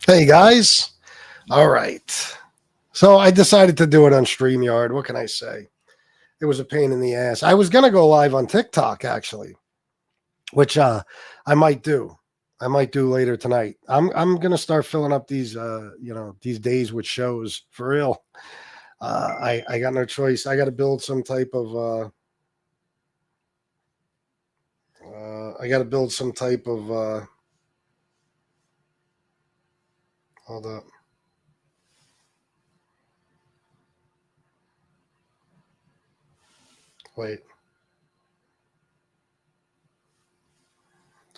Hey guys. All right. So I decided to do it on StreamYard. What can I say? It was a pain in the ass. I was gonna go live on TikTok actually, which I might do. I might do later tonight. I'm gonna start filling up these these days with shows for real. I got no choice. I got to build some type of I got to build some type of hold up. Wait.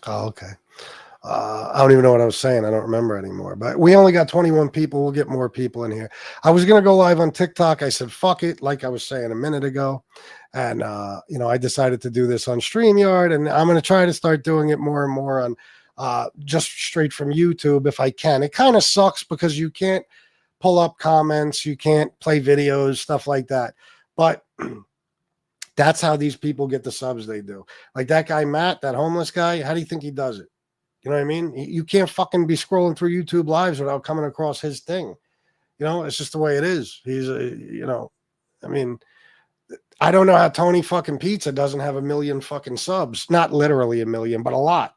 Oh, okay. I don't even know what I was saying. I don't remember anymore. But we only got 21 people. We'll get more people in here. I was going to go live on TikTok. I said, fuck it, like I was saying a minute ago. And, I decided to do this on StreamYard. And I'm going to try to start doing it more and more on just straight from YouTube if I can. It kind of sucks because you can't pull up comments, you can't play videos, stuff like that. But that's how these people get the subs they do. Like that guy, Matt, that homeless guy, how do you think he does it? You know what I mean? You can't fucking be scrolling through YouTube lives without coming across his thing. It's just the way it is. I mean, I don't know how Tony fucking Pizza doesn't have a million fucking subs. Not literally a million, but a lot.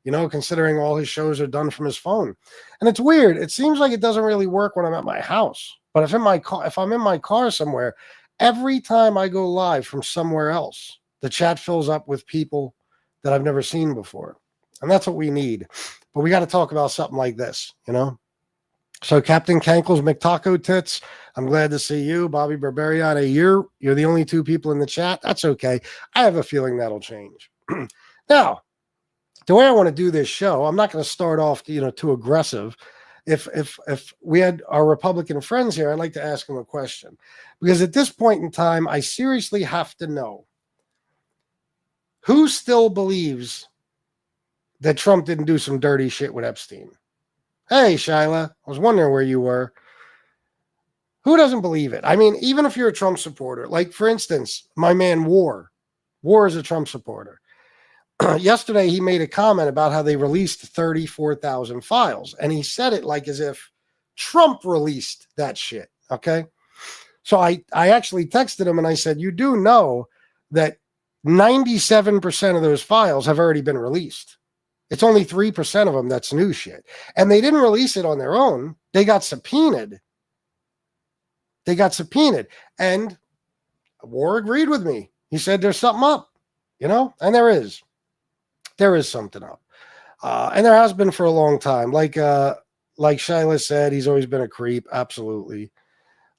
Considering all his shows are done from his phone. And it's weird. It seems like it doesn't really work when I'm at my house. But if I'm in my car somewhere, every time I go live from somewhere else, the chat fills up with people that I've never seen before. And that's what we need. But we got to talk about something like this, So Captain Cankles McTaco Tits, I'm glad to see you. Bobby Barbarian, you're the only two people in the chat. That's okay. I have a feeling that'll change. Now, the way I want to do this show, I'm not going to start off, too aggressive. If we had our Republican friends here, I'd like to ask them a question. Because at this point in time, I seriously have to know who still believes that Trump didn't do some dirty shit with Epstein. Hey, Shyla, I was wondering where you were. Who doesn't believe it? I mean, even if you're a Trump supporter, like, for instance, my man War is a Trump supporter. Yesterday, he made a comment about how they released 34,000 files, and he said it like as if Trump released that shit, okay? So I actually texted him, and I said, you do know that 97% of those files have already been released. It's only 3% of them that's new shit. And they didn't release it on their own. They got subpoenaed. And War agreed with me. He said there's something up, and there is. There is something up. And there has been for a long time. Like Shyla said, he's always been a creep. Absolutely.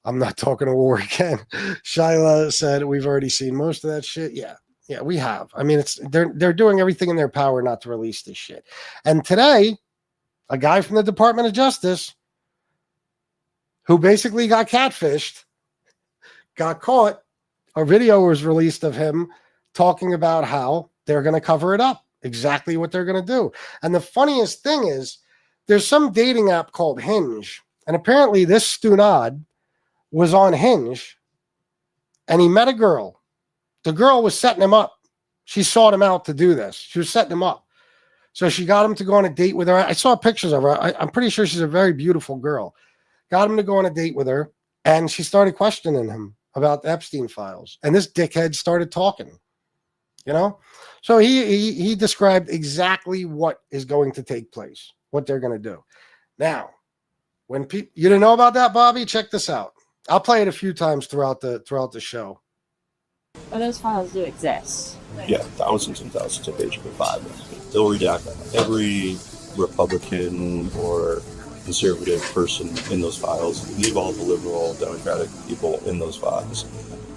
I'm not talking to War again. Shyla said we've already seen most of that shit. Yeah, we have. I mean, they're doing everything in their power not to release this shit. And today, a guy from the Department of Justice who basically got catfished, got caught. A video was released of him talking about how they're going to cover it up, exactly what they're going to do. And the funniest thing is there's some dating app called Hinge. And apparently this stunad was on Hinge and he met a girl. The girl was setting him up. She sought him out to do this. She was setting him up. So she got him to go on a date with her. I saw pictures of her. I'm pretty sure she's a very beautiful girl. Got him to go on a date with her. And she started questioning him about the Epstein files. And this dickhead started talking, So he described exactly what is going to take place, what they're going to do. Now, when people, you didn't know about that, Bobby? Check this out. I'll play it a few times throughout the show. But those files do exist. Yeah, thousands and thousands of pages of files. They'll redact every Republican or conservative person in those files. Leave all the liberal, Democratic people in those files.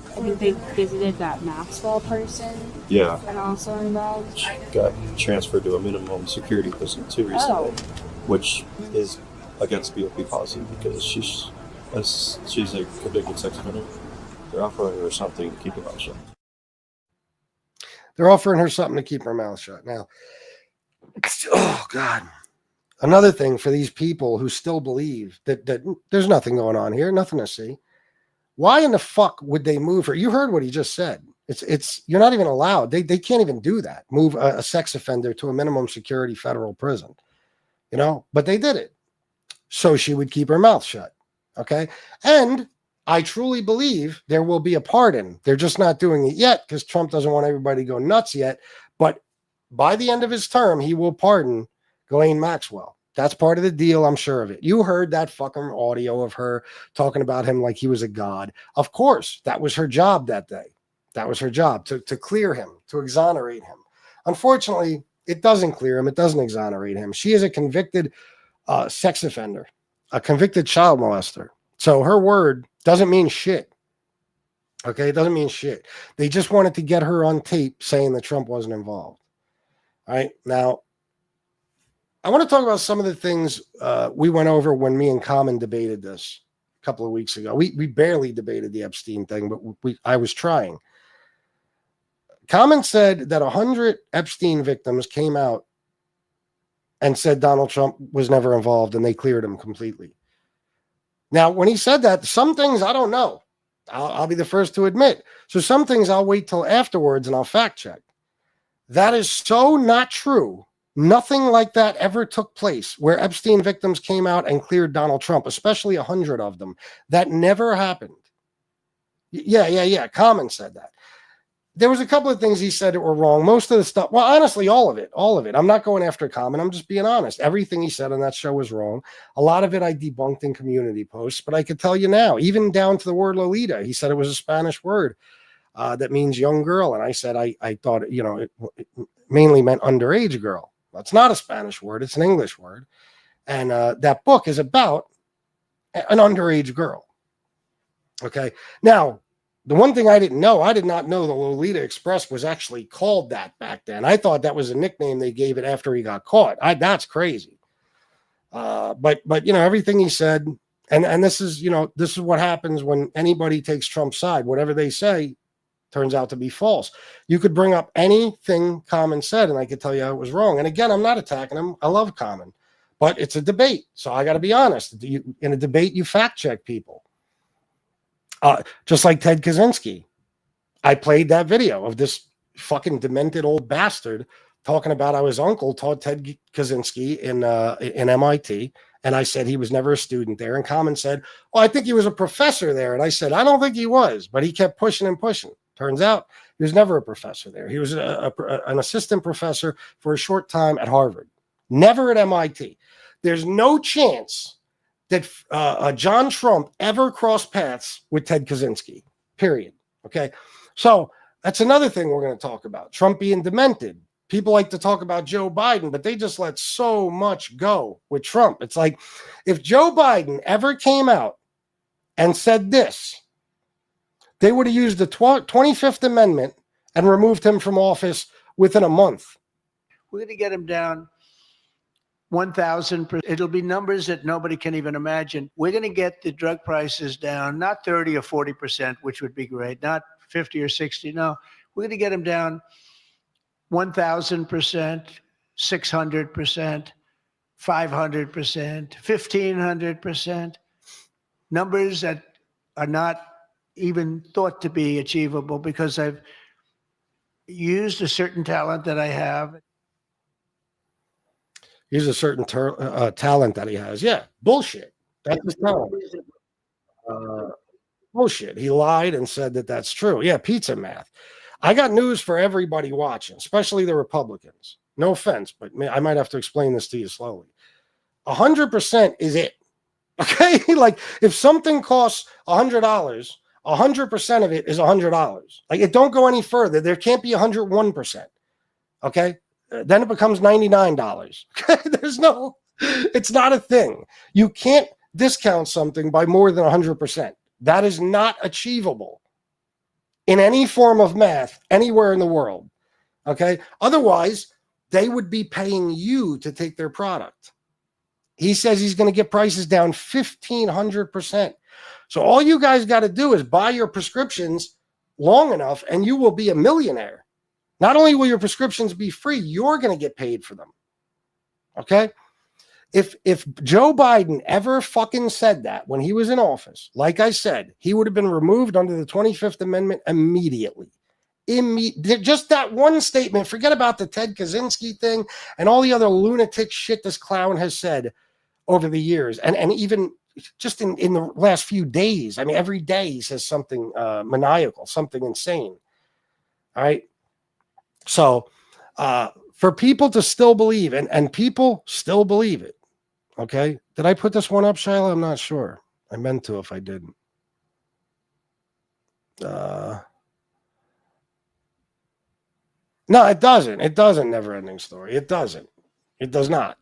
I think they visited that Maxwell person. Yeah. And also involved. Got transferred to a minimum security prison too recently, which is against BOP policy because she's a convicted sex offender. They're offering her something to keep her mouth shut. They're offering her something to keep her mouth shut. Now, oh, God. Another thing for these people who still believe that there's nothing going on here, nothing to see. Why in the fuck would they move her? You heard what he just said. It's you're not even allowed. They can't even do that. Move a sex offender to a minimum security federal prison. But they did it. so she would keep her mouth shut. Okay. And I truly believe there will be a pardon. They're just not doing it yet because Trump doesn't want everybody to go nuts yet. But by the end of his term, he will pardon Ghislaine Maxwell. That's part of the deal. I'm sure of it. You heard that fucking audio of her talking about him like he was a god. Of course, that was her job that day. That was her job to clear him, to exonerate him. Unfortunately, it doesn't clear him. It doesn't exonerate him. She is a convicted sex offender, a convicted child molester. So her word doesn't mean shit. Okay, it doesn't mean shit. They just wanted to get her on tape saying that Trump wasn't involved. All right, now, I want to talk about some of the things we went over when me and Common debated this a couple of weeks ago. We barely debated the Epstein thing, but I was trying. Common said that 100 Epstein victims came out and said Donald Trump was never involved and they cleared him completely. Now, when he said that, some things I don't know. I'll be the first to admit. So some things I'll wait till afterwards and I'll fact check. That is so not true. Nothing like that ever took place where Epstein victims came out and cleared Donald Trump, especially 100 of them. That never happened. Yeah. Common said that. There was a couple of things he said that were wrong. Most of the stuff, well, honestly, all of it. I'm not going after Common. I'm just being honest. Everything he said on that show was wrong. A lot of it I debunked in community posts, but I could tell you now, even down to the word Lolita, he said it was a Spanish word that means young girl. And I said, I thought, it mainly meant underage girl. Well, it's not a Spanish word. It's an English word. And that book is about an underage girl. Okay. Now, the one thing I didn't know, I did not know the Lolita Express was actually called that back then. I thought that was a nickname they gave it after he got caught. That's crazy. But everything he said, and this is what happens when anybody takes Trump's side. Whatever they say turns out to be false. You could bring up anything Common said, and I could tell you it was wrong. And again, I'm not attacking him. I love Common, but it's a debate. So I got to be honest. In a debate, you fact check people. Just like Ted Kaczynski. I played that video of this fucking demented old bastard talking about how his uncle taught Ted Kaczynski in MIT. And I said he was never a student there. And Common said, well, I think he was a professor there. And I said, I don't think he was, but he kept pushing and pushing. Turns out he was never a professor there. He was an assistant professor for a short time at Harvard, never at MIT. There's no chance that John Trump ever crossed paths with Ted Kaczynski, period. Okay. So that's another thing we're going to talk about. Trump being demented. People like to talk about Joe Biden, but they just let so much go with Trump. It's like if Joe Biden ever came out and said this, they would have used the 25th Amendment and removed him from office within a month. We're going to get him down 1,000%. It'll be numbers that nobody can even imagine. We're going to get the drug prices down, not 30 or 40%, which would be great, not 50 or 60. No, we're going to get them down 1,000%, 600%, 500%, 1,500%. Numbers that are not even thought to be achievable because I've used a certain talent that I have. He's a certain talent that he has. Yeah, bullshit. That's his talent. Bullshit. He lied and said that that's true. Yeah, pizza math. I got news for everybody watching, especially the Republicans. No offense, but I might have to explain this to you slowly. 100% is it. Okay? Like if something costs $100, 100% of it is $100. Like it don't go any further. There can't be 101%. Okay? Then it becomes $99. It's not a thing. You can't discount something by more than 100%. That is not achievable in any form of math anywhere in the world. Okay. Otherwise, they would be paying you to take their product. He says he's going to get prices down 1,500%. So all you guys got to do is buy your prescriptions long enough and you will be a millionaire. Not only will your prescriptions be free, you're going to get paid for them. Okay? If Joe Biden ever fucking said that when he was in office, like I said, he would have been removed under the 25th Amendment immediately. Just that one statement, forget about the Ted Kaczynski thing and all the other lunatic shit this clown has said. over the years. And even just in the last few days, I mean, every day he says something maniacal, something insane. All right. So for people to still believe, and people still believe it. Okay. Did I put this one up, Shiloh? I'm not sure. I meant to if I didn't. No, it doesn't. It doesn't. Never ending story. It doesn't. It does not.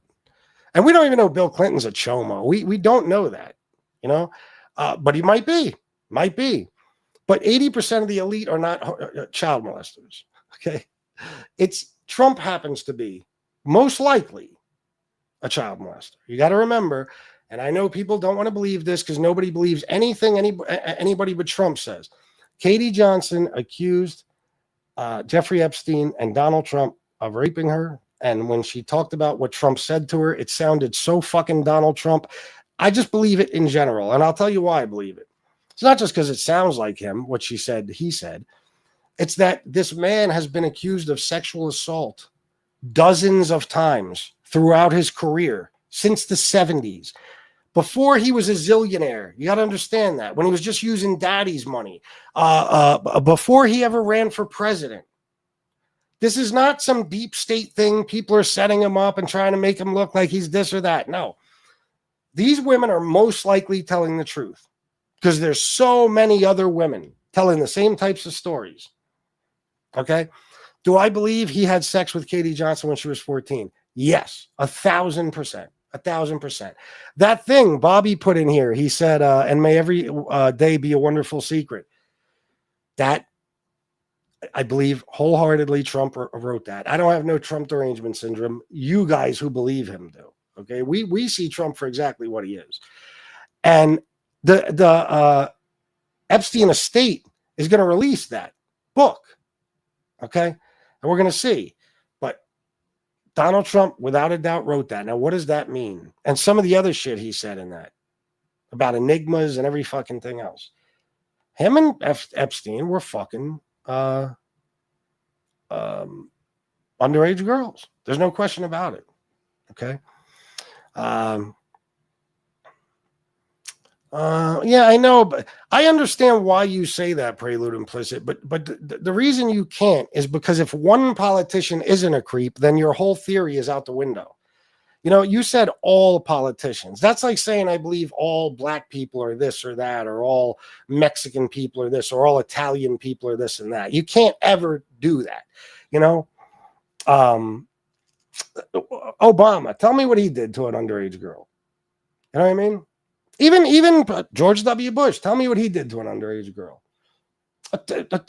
And we don't even know Bill Clinton's a chomo. We don't know that, you know, but he might be. Might be. But 80% of the elite are not child molesters. Okay. It's Trump happens to be most likely a child molester. You got to remember, and I know people don't want to believe this because nobody believes anything anybody but Trump says. Katie Johnson accused Jeffrey Epstein and Donald Trump of raping her. And when she talked about what Trump said to her, it sounded so fucking Donald Trump. I just believe it in general. And I'll tell you why I believe it. It's not just because it sounds like him, what she said, he said. It's that this man has been accused of sexual assault dozens of times throughout his career since the 70s. Before he was a zillionaire, you got to understand that, when he was just using daddy's money, before he ever ran for president. This is not some deep state thing. People are setting him up and trying to make him look like he's this or that. No. These women are most likely telling the truth because there's so many other women telling the same types of stories. Okay. Do I believe he had sex with Katie Johnson when she was 14? Yes. 1,000%. 1,000%. That thing Bobby put in here, he said, and may every day be a wonderful secret. That, I believe wholeheartedly Trump wrote that. I don't have no Trump derangement syndrome. You guys who believe him do. Okay. We see Trump for exactly what he is. And the Epstein estate is going to release that book. Okay. And we're going to see. But Donald Trump, without a doubt, wrote that. Now, what does that mean? And some of the other shit he said in that about enigmas and every fucking thing else. Him and Epstein were fucking underage girls. There's no question about it. Okay. Yeah, I know, but I understand why you say that, Prelude Implicit, but the reason you can't is because if one politician isn't a creep, then your whole theory is out the window. You know, you said all politicians. That's like saying I believe all black people are this or that, or all Mexican people are this, or all Italian people are this and that. You can't ever do that. You know, Obama, tell me what he did to an underage girl. You know what I mean? Even George W. Bush, tell me what he did to an underage girl.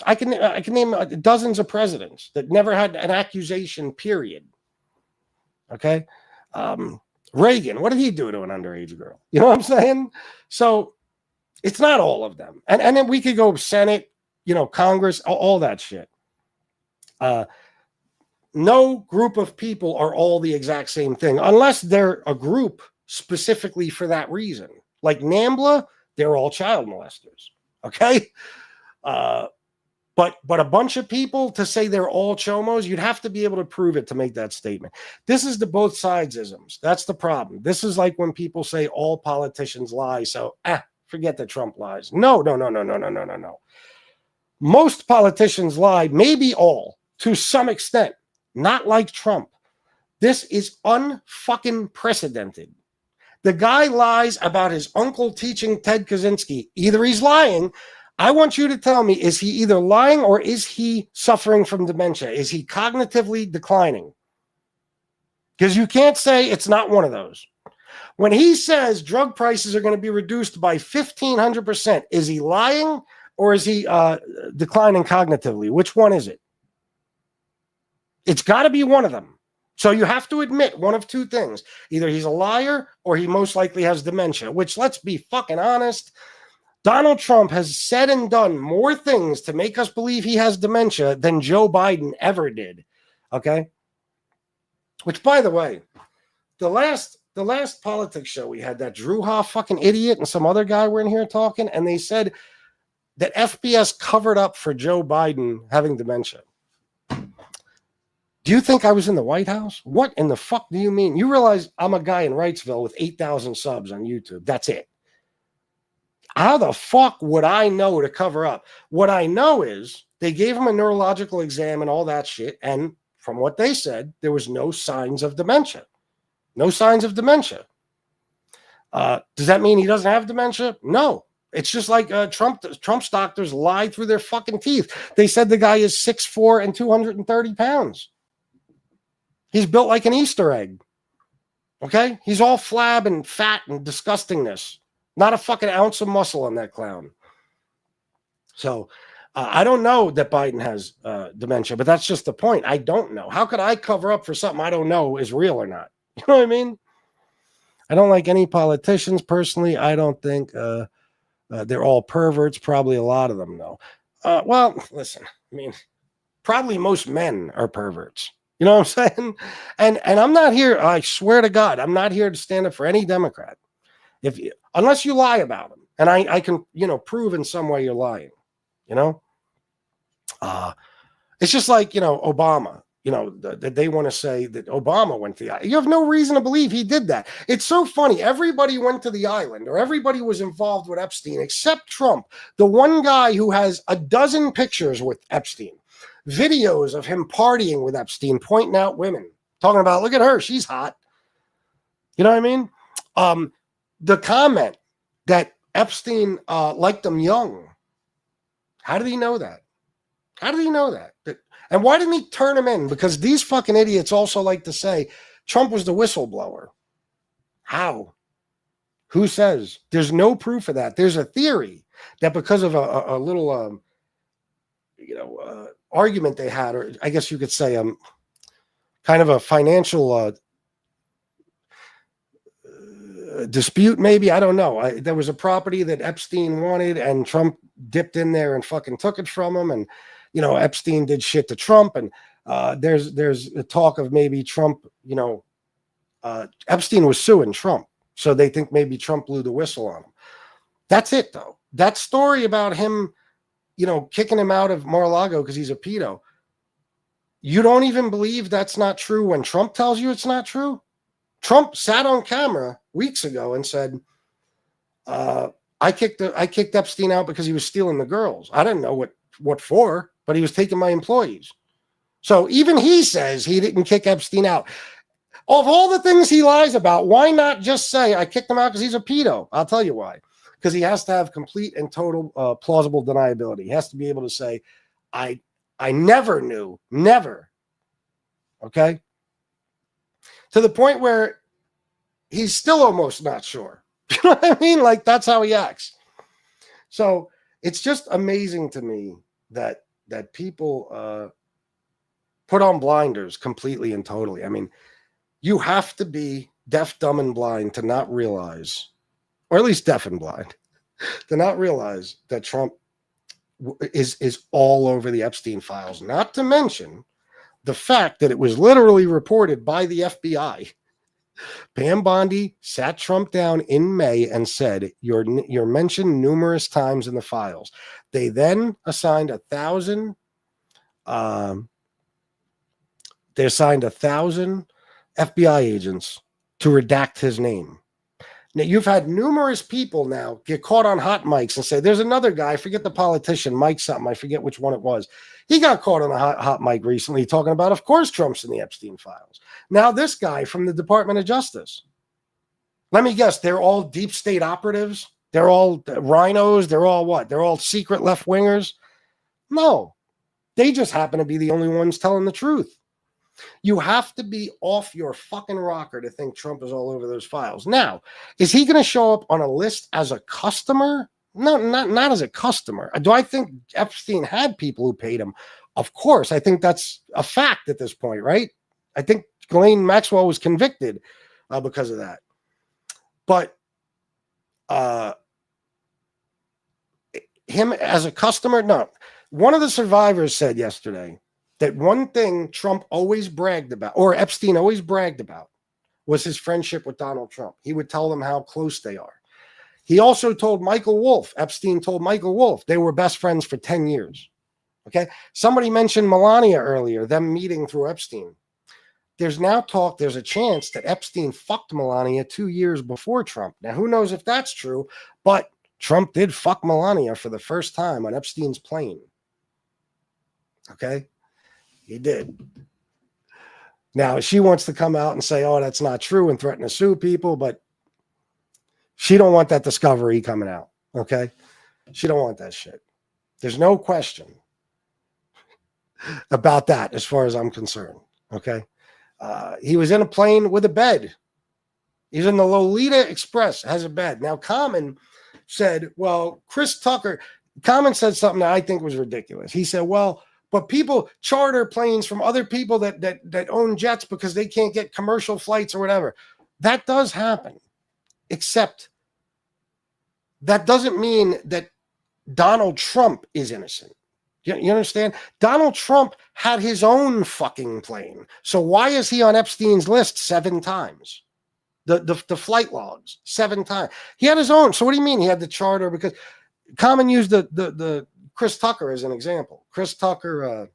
I can name dozens of presidents that never had an accusation, period. Okay. Reagan, what did he do to an underage girl? You know what I'm saying? So it's not all of them. And then we could go Senate, you know, Congress, all that shit. No group of people are all the exact same thing unless they're a group specifically for that reason. Like NAMBLA, they're all child molesters. Okay. But a bunch of people to say they're all chomos, you'd have to be able to prove it to make that statement. This is the both sides-isms. That's the problem. This is like when people say all politicians lie. So forget that Trump lies. No. Most politicians lie, maybe all, to some extent, not like Trump. This is unfucking precedented. The guy lies about his uncle teaching Ted Kaczynski. Either he's lying. I want you to tell me, is he either lying or is he suffering from dementia? Is he cognitively declining? Because you can't say it's not one of those. When he says drug prices are going to be reduced by 1,500%, is he lying or is he declining cognitively? Which one is it? It's got to be one of them. So you have to admit one of two things. Either he's a liar or he most likely has dementia, which, let's be fucking honest, Donald Trump has said and done more things to make us believe he has dementia than Joe Biden ever did. Okay? Which, by the way, the last politics show we had, that Drew Hoff fucking idiot and some other guy were in here talking, and they said that FBS covered up for Joe Biden having dementia. Do you think I was in the White House? What in the fuck do you mean? You realize I'm a guy in Wrightsville with 8,000 subs on YouTube. That's it. How the fuck would I know to cover up? What I know is they gave him a neurological exam and all that shit. And from what they said, there was no signs of dementia. No signs of dementia. Does that mean he doesn't have dementia? No. It's just like Trump's doctors lied through their fucking teeth. They said the guy is 6'4" and 230 pounds. He's built like an Easter egg. Okay? He's all flab and fat and disgustingness. Not a fucking ounce of muscle on that clown. So I don't know that Biden has dementia, but that's just the point. I don't know. How could I cover up for something I don't know is real or not? You know what I mean? I don't like any politicians personally. I don't think they're all perverts. Probably a lot of them, though. Well, listen, I mean, probably most men are perverts. You know what I'm saying? And I'm not here. I swear to God, I'm not here to stand up for any Democrat. Unless you lie about them, and I can, prove in some way you're lying. It's just like Obama. They want to say that Obama went to the island. You have no reason to believe he did that. It's so funny. Everybody went to the island, or everybody was involved with Epstein except Trump, the one guy who has a dozen pictures with Epstein, videos of him partying with Epstein, pointing out women, talking about, look at her, she's hot. You know what I mean? The comment that Epstein liked them young. How did he know that? How did he know that? And why didn't he turn him in? Because these fucking idiots also like to say Trump was the whistleblower. How? Who says? There's no proof of that. There's a theory that because of a little, argument they had, or I guess you could say, kind of a financial dispute, maybe. I don't know. There was a property that Epstein wanted, and Trump dipped in there and fucking took it from him. And Epstein did shit to Trump, and there's a talk of maybe Trump. Epstein was suing Trump, so they think maybe Trump blew the whistle on him. That's it, though. That story about him, kicking him out of Mar-a-Lago because he's a pedo. You don't even believe that's not true when Trump tells you it's not true? Trump sat on camera weeks ago and said, I kicked Epstein out because he was stealing the girls. I didn't know what for, but he was taking my employees. So even he says he didn't kick Epstein out. Of all the things he lies about, why not just say, I kicked him out because he's a pedo? I'll tell you why. Because he has to have complete and total plausible deniability. He has to be able to say, I never knew, never. Okay? To the point where he's still almost not sure. You know what I mean? Like, that's how he acts. So it's just amazing to me that people put on blinders completely and totally. I mean, you have to be deaf, dumb, and blind to not realize, or at least deaf and blind, to not realize that Trump is all over the Epstein files. Not to mention the fact that it was literally reported by the FBI. Pam Bondi sat Trump down in May and said, you're mentioned numerous times in the files. They then assigned 1,000. They assigned 1,000 FBI agents to redact his name. Now, you've had numerous people now get caught on hot mics and say, there's another guy, I forget the politician, Mike something, I forget which one it was. He got caught on a hot mic recently talking about, of course, Trump's in the Epstein files. Now, this guy from the Department of Justice. Let me guess, they're all deep state operatives? They're all rhinos? They're all what? They're all secret left-wingers? No. They just happen to be the only ones telling the truth. You have to be off your fucking rocker to think Trump is all over those files. Now, is he going to show up on a list as a customer? No, not as a customer. Do I think Epstein had people who paid him? Of course. I think that's a fact at this point, right? I think Ghislaine Maxwell was convicted because of that. But him as a customer, no. One of the survivors said yesterday that one thing Trump always bragged about, or Epstein always bragged about, was his friendship with Donald Trump. He would tell them how close they are. He also told Michael Wolff, Epstein told Michael Wolff, they were best friends for 10 years. Okay. Somebody mentioned Melania earlier, them meeting through Epstein. There's now talk, there's a chance that Epstein fucked Melania 2 years before Trump. Now, who knows if that's true, but Trump did fuck Melania for the first time on Epstein's plane. Okay. He did. Now, she wants to come out and say, oh, that's not true and threaten to sue people, but she don't want that discovery coming out. Okay. She don't want that shit. There's no question about that as far as I'm concerned. Okay. He was in a plane with a bed. He's in the Lolita Express, has a bed. Now, Common said, well, Common said something that I think was ridiculous. He said, well, but people charter planes from other people that own jets because they can't get commercial flights or whatever. That does happen, except that doesn't mean that Donald Trump is innocent. You understand? Donald Trump had his own fucking plane. So why is he on Epstein's list 7 times? The flight logs 7 times. He had his own. So what do you mean he had the charter? Because Common used the Chris Tucker as an example. Chris Tucker,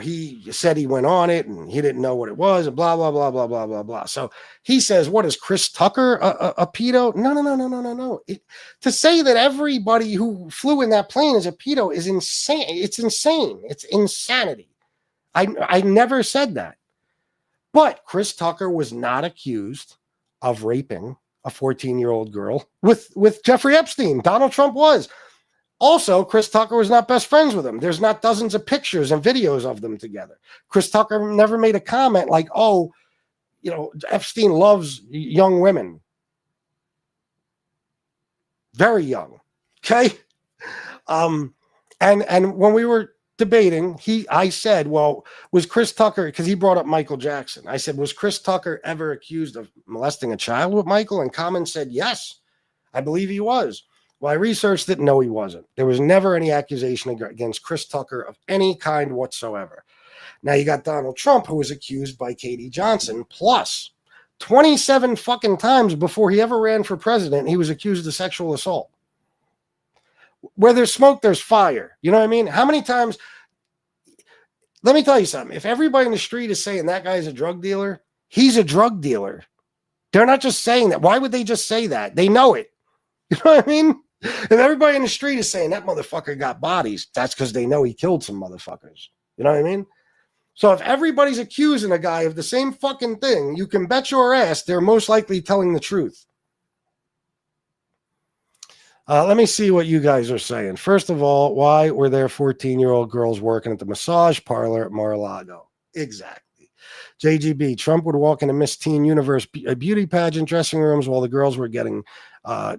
he said he went on it and he didn't know what it was and blah, blah, blah, blah, blah, blah, blah. So he says, what is Chris Tucker, a pedo? No. To say that everybody who flew in that plane is a pedo is insane. It's insane. It's insanity. I never said that. But Chris Tucker was not accused of raping a 14-year-old girl with Jeffrey Epstein. Donald Trump was. Also, Chris Tucker was not best friends with him. There's not dozens of pictures and videos of them together. Chris Tucker never made a comment like, oh, Epstein loves young women. Very young. Okay. And when we were debating, I said, well, was Chris Tucker, because he brought up Michael Jackson. I said, was Chris Tucker ever accused of molesting a child with Michael? And Common said, yes, I believe he was. Well, I researched it. No, he wasn't. There was never any accusation against Chris Tucker of any kind whatsoever. Now you got Donald Trump, who was accused by Katie Johnson, plus 27 fucking times before he ever ran for president, he was accused of sexual assault. Where there's smoke, there's fire. You know what I mean? How many times? Let me tell you something. If everybody in the street is saying that guy's a drug dealer, he's a drug dealer. They're not just saying that. Why would they just say that? They know it. You know what I mean? If everybody in the street is saying that motherfucker got bodies, that's because they know he killed some motherfuckers. You know what I mean? So if everybody's accusing a guy of the same fucking thing, you can bet your ass they're most likely telling the truth. Let me see what you guys are saying. First of all, why were there 14-year-old girls working at the massage parlor at Mar-a-Lago? Exactly. JGB, Trump would walk into Miss Teen Universe beauty pageant dressing rooms while the girls were getting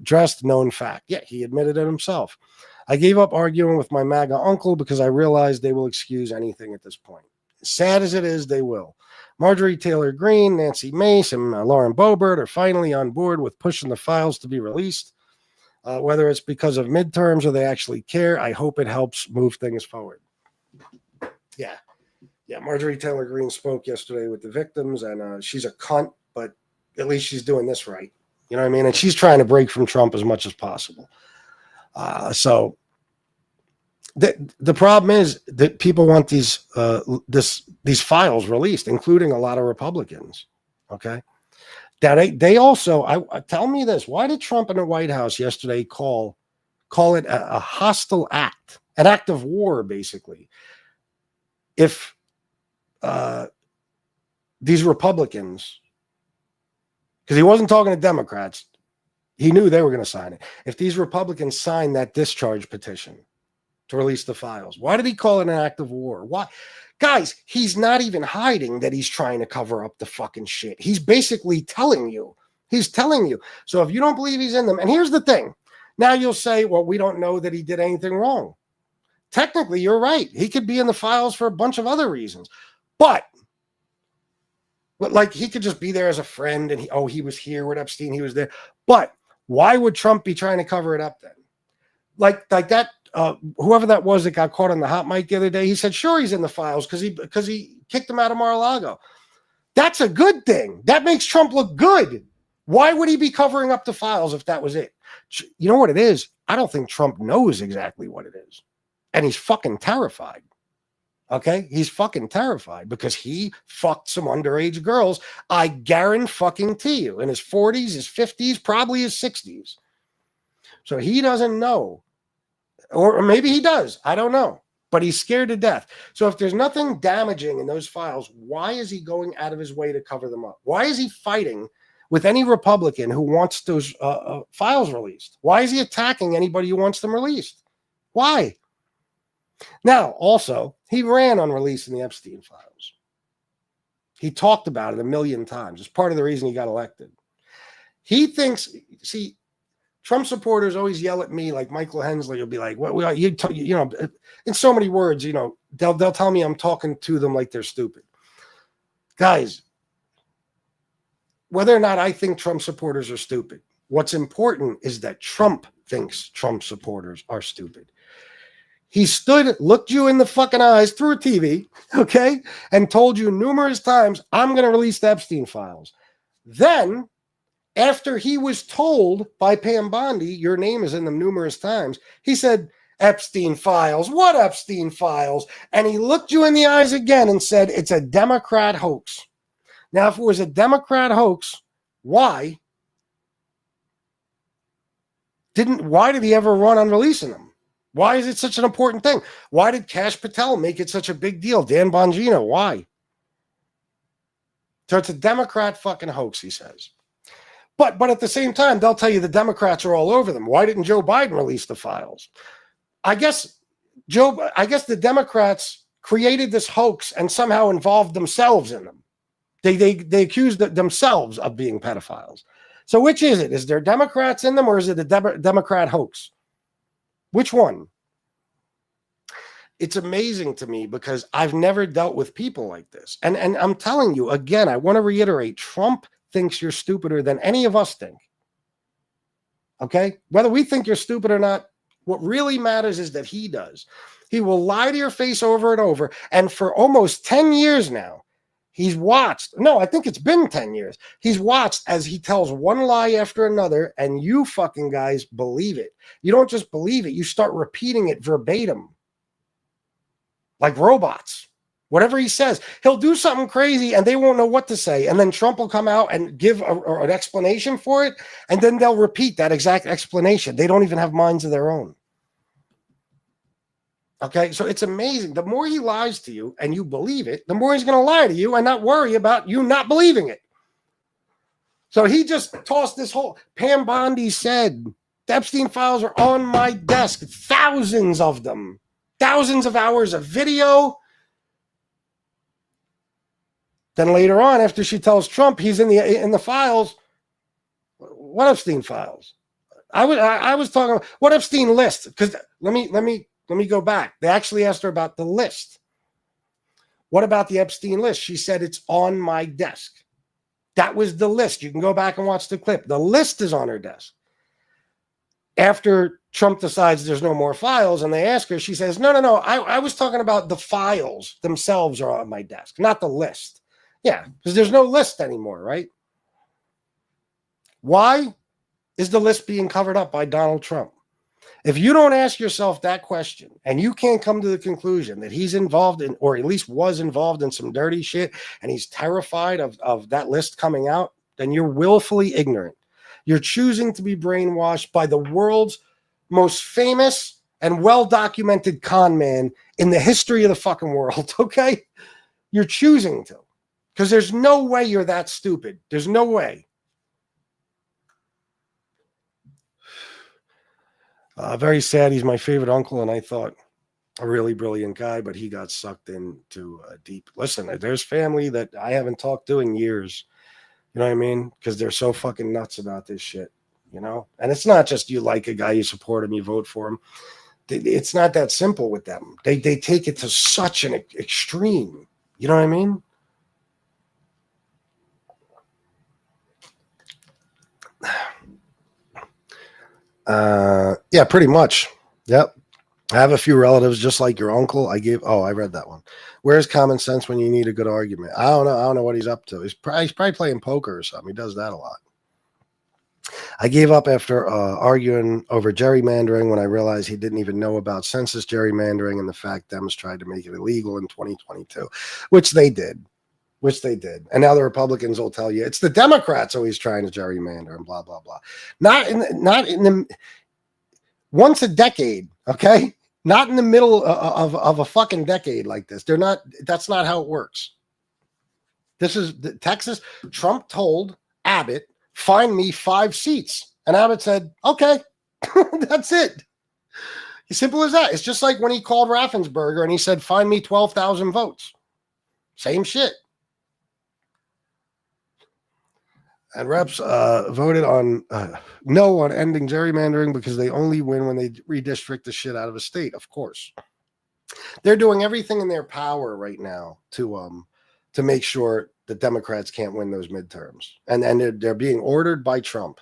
dressed. Known fact. Yeah, he admitted it himself. I gave up arguing with my MAGA uncle because I realized they will excuse anything at this point. Sad as it is, they will. Marjorie Taylor Greene, Nancy Mace, and Lauren Boebert are finally on board with pushing the files to be released. Whether it's because of midterms or they actually care, I hope it helps move things forward. Yeah. Marjorie Taylor Greene spoke yesterday with the victims, and she's a cunt, but at least she's doing this right. You know what I mean? And she's trying to break from Trump as much as possible. So the problem is that people want these files released, including a lot of Republicans. Okay. That they also, tell me this, why did Trump in the White House yesterday call it a hostile act, an act of war, basically? If these Republicans, because he wasn't talking to Democrats, he knew they were going to sign it. If these Republicans signed that discharge petition to release the files, why did he call it an act of war? Why? Guys, he's not even hiding that he's trying to cover up the fucking shit. He's basically telling you. He's telling you. So if you don't believe he's in them, and here's the thing. Now you'll say, well, we don't know that he did anything wrong. Technically, you're right. He could be in the files for a bunch of other reasons. But like he could just be there as a friend and he was here with Epstein. He was there. But why would Trump be trying to cover it up then? Like that. Whoever that was that got caught on the hot mic the other day, he said, sure, he's in the files because he kicked him out of Mar-a-Lago. That's a good thing. That makes Trump look good. Why would he be covering up the files if that was it? You know what it is? I don't think Trump knows exactly what it is. And he's fucking terrified. Okay? He's fucking terrified because he fucked some underage girls. I guarantee you, in his 40s, his 50s, probably his 60s. So he doesn't know. Or maybe he does. I don't know. But he's scared to death. So if there's nothing damaging in those files, why is he going out of his way to cover them up? Why is he fighting with any Republican who wants those files released? Why is he attacking anybody who wants them released? Why? Now, also, he ran on releasing the Epstein files. He talked about it a million times. It's part of the reason he got elected. He thinks, see, Trump supporters always yell at me like Michael Hensley will be like, "Well, you know, in so many words, you know, they'll tell me I'm talking to them like they're stupid." Guys, whether or not I think Trump supporters are stupid, what's important is that Trump thinks Trump supporters are stupid. He looked you in the fucking eyes through a TV, okay, and told you numerous times, "I'm going to release the Epstein files." Then, after he was told by Pam Bondi, "Your name is in them numerous times," he said, "Epstein files, what Epstein files?" And he looked you in the eyes again and said, "It's a Democrat hoax." Now, if it was a Democrat hoax, why did he ever run on releasing them? Why is it such an important thing? Why did Kash Patel make it such a big deal? Dan Bongino, why? So it's a Democrat fucking hoax, he says. But at the same time, they'll tell you the Democrats are all over them. Why didn't Joe Biden release the files? I guess the Democrats created this hoax and somehow involved themselves in them. They accused themselves of being pedophiles. So which is it? Is there Democrats in them, or is it a Democrat hoax? Which one? It's amazing to me because I've never dealt with people like this. And I'm telling you, again, I want to reiterate, Trump thinks you're stupider than any of us think. Okay? Whether we think you're stupid or not, what really matters is that he does. He will lie to your face over and over. And for almost 10 years now, he's watched. No, I think it's been 10 years. He's watched as he tells one lie after another, and you fucking guys believe it. You don't just believe it. You start repeating it verbatim. Like robots. Whatever he says, he'll do something crazy and they won't know what to say. And then Trump will come out and give an explanation for it. And then they'll repeat that exact explanation. They don't even have minds of their own. Okay, so it's amazing. The more he lies to you and you believe it, the more he's going to lie to you and not worry about you not believing it. So he just tossed this whole... Pam Bondi said, "The Epstein files are on my desk. Thousands of them. Thousands of hours of video." Then later on, after she tells Trump he's in the files, what Epstein files? I was talking about what Epstein list, because let me go back. They actually asked her about the list. What about the Epstein list? She said, "It's on my desk." That was the list. You can go back and watch the clip. The list is on her desk. After Trump decides there's no more files and they ask her, she says, no, I was talking about the files themselves are on my desk, not the list. Yeah, because there's no list anymore, right? Why is the list being covered up by Donald Trump? If you don't ask yourself that question and you can't come to the conclusion that he's involved in, or at least was involved in some dirty shit, and he's terrified of that list coming out, then you're willfully ignorant. You're choosing to be brainwashed by the world's most famous and well-documented con man in the history of the fucking world, okay? You're choosing to. Because there's no way you're that stupid. There's no way. Very sad. He's my favorite uncle, and I thought a really brilliant guy, but he got sucked into deep. Listen, there's family that I haven't talked to in years. You know what I mean? Because they're so fucking nuts about this shit, you know? And it's not just you like a guy, you support him, you vote for him. It's not that simple with them. They take it to such an extreme. You know what I mean? Yeah, pretty much. Yep. I have a few relatives just like your uncle. I read that one. Where's common sense when you need a good argument? I don't know what he's up to. He's probably playing poker or something. He does that a lot. I gave up after arguing over gerrymandering when I realized he didn't even know about census gerrymandering and the fact Dems tried to make it illegal in 2022, which they did. And now the Republicans will tell you it's the Democrats always trying to gerrymander and blah, blah, blah. Not in the once a decade, okay? Not in the middle of a fucking decade like this. That's not how it works. This is Texas. Trump told Abbott, find me 5 seats. And Abbott said, okay, that's it. As simple as that. It's just like when he called Raffensperger and he said, find me 12,000 votes. Same shit. And reps voted on no on ending gerrymandering because they only win when they redistrict the shit out of a state. Of course, they're doing everything in their power right now to make sure the Democrats can't win those midterms, and they're being ordered by Trump.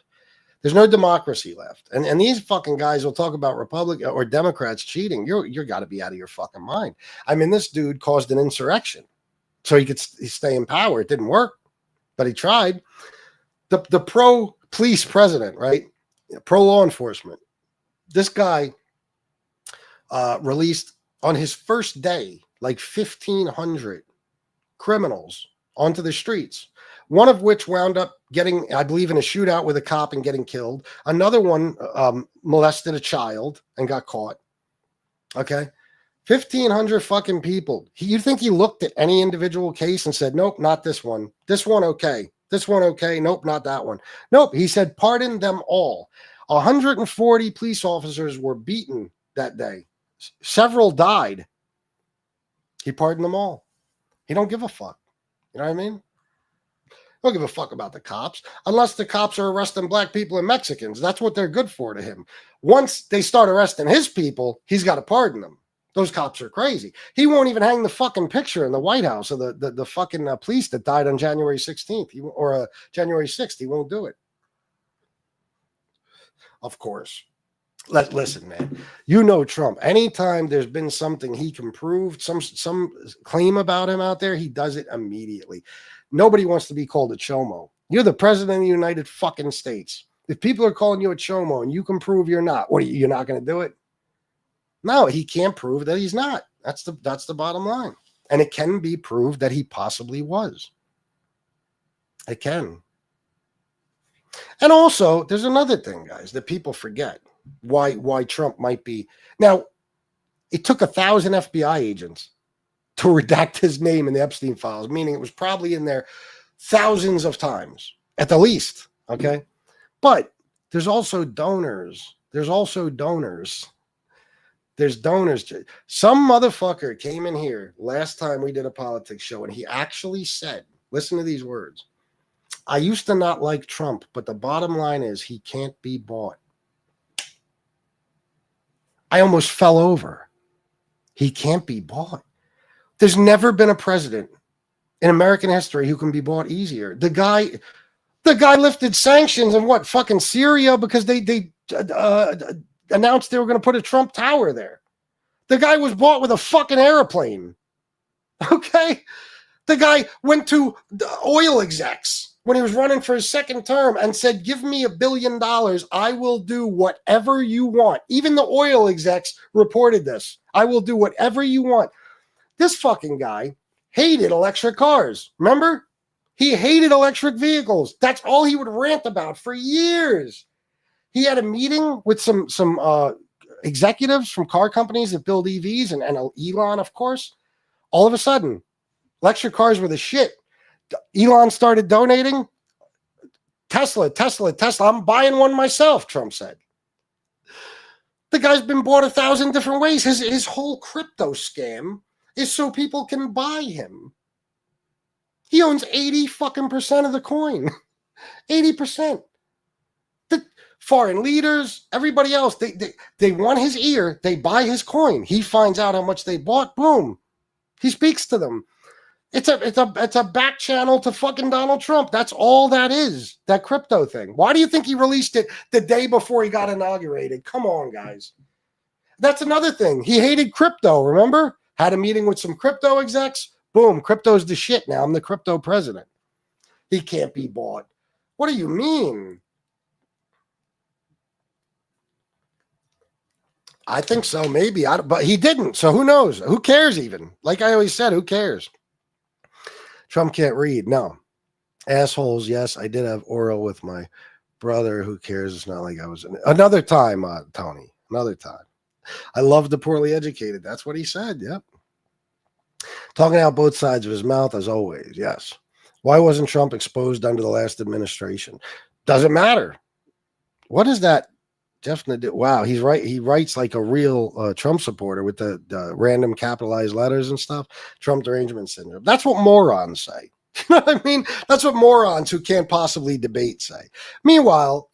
There's no democracy left, and these fucking guys will talk about Republican or Democrats cheating. You're got to be out of your fucking mind. I mean, this dude caused an insurrection so he could stay in power. It didn't work, but he tried. The pro-police president, right? Pro-law enforcement. This guy released on his first day like 1,500 criminals onto the streets, one of which wound up getting, I believe, in a shootout with a cop and getting killed. Another one molested a child and got caught. Okay? 1,500 fucking people. You think he looked at any individual case and said, nope, not this one. This one, okay. This one, okay. Nope, not that one. Nope. He said, pardon them all. 140 police officers were beaten that day. Several died. He pardoned them all. He don't give a fuck. You know what I mean? Don't give a fuck about the cops unless the cops are arresting black people and Mexicans. That's what they're good for to him. Once they start arresting his people, he's got to pardon them. Those cops are crazy. He won't even hang the fucking picture in the White House of the fucking police that died on January 16th or January 6th. He won't do it. Of course. Listen, man. You know Trump. Anytime there's been something he can prove, some claim about him out there, he does it immediately. Nobody wants to be called a chomo. You're the president of the United fucking States. If people are calling you a chomo and you can prove you're not, what are you're not going to do it? No, he can't prove that he's not. That's the bottom line. And it can be proved that he possibly was. It can. And also, there's another thing, guys, that people forget. Why Trump might be. Now, it took 1,000 FBI agents to redact his name in the Epstein files, meaning it was probably in there thousands of times, at the least. Okay? But there's also donors. There's donors. Some motherfucker came in here last time we did a politics show, and he actually said, listen to these words. I used to not like Trump, but the bottom line is he can't be bought. I almost fell over. He can't be bought. There's never been a president in American history who can be bought easier. The guy lifted sanctions in what, fucking Syria because they announced they were going to put a Trump tower there. The guy was bought with a fucking airplane. Okay? The guy went to the oil execs when he was running for his second term and said, give me $1 billion. I will do whatever you want. Even the oil execs reported this. I will do whatever you want. This fucking guy hated electric cars. Remember? He hated electric vehicles. That's all he would rant about for years. He had a meeting with some executives from car companies that build EVs and Elon, of course. All of a sudden, electric cars were the shit. Elon started donating. Tesla. I'm buying one myself, Trump said. The guy's been bought 1,000 different ways. His whole crypto scam is so people can buy him. He owns 80% of the coin. 80%. The foreign leaders, everybody else, they want his ear. They buy his coin. He finds out how much they bought. Boom. He speaks to them. It's a back channel to fucking Donald Trump. That's all that is, that crypto thing. Why do you think he released it the day before he got inaugurated? Come on, guys. That's another thing. He hated crypto, remember? Had a meeting with some crypto execs. Boom, crypto's the shit now. I'm the crypto president. He can't be bought. What do you mean? I think so, maybe. But he didn't. So who knows? Who cares even? Like I always said, who cares? Trump can't read. No. Assholes, yes. I did have oral with my brother. Who cares? It's not like I was another time, Tony. Another time. I love the poorly educated. That's what he said. Yep. Talking out both sides of his mouth, as always. Yes. Why wasn't Trump exposed under the last administration? Doesn't matter. What is that? Jeff Nadeau. Wow, he's right. He writes like a real Trump supporter with the random capitalized letters and stuff. Trump derangement syndrome. That's what morons say. You know what I mean? That's what morons who can't possibly debate say. Meanwhile,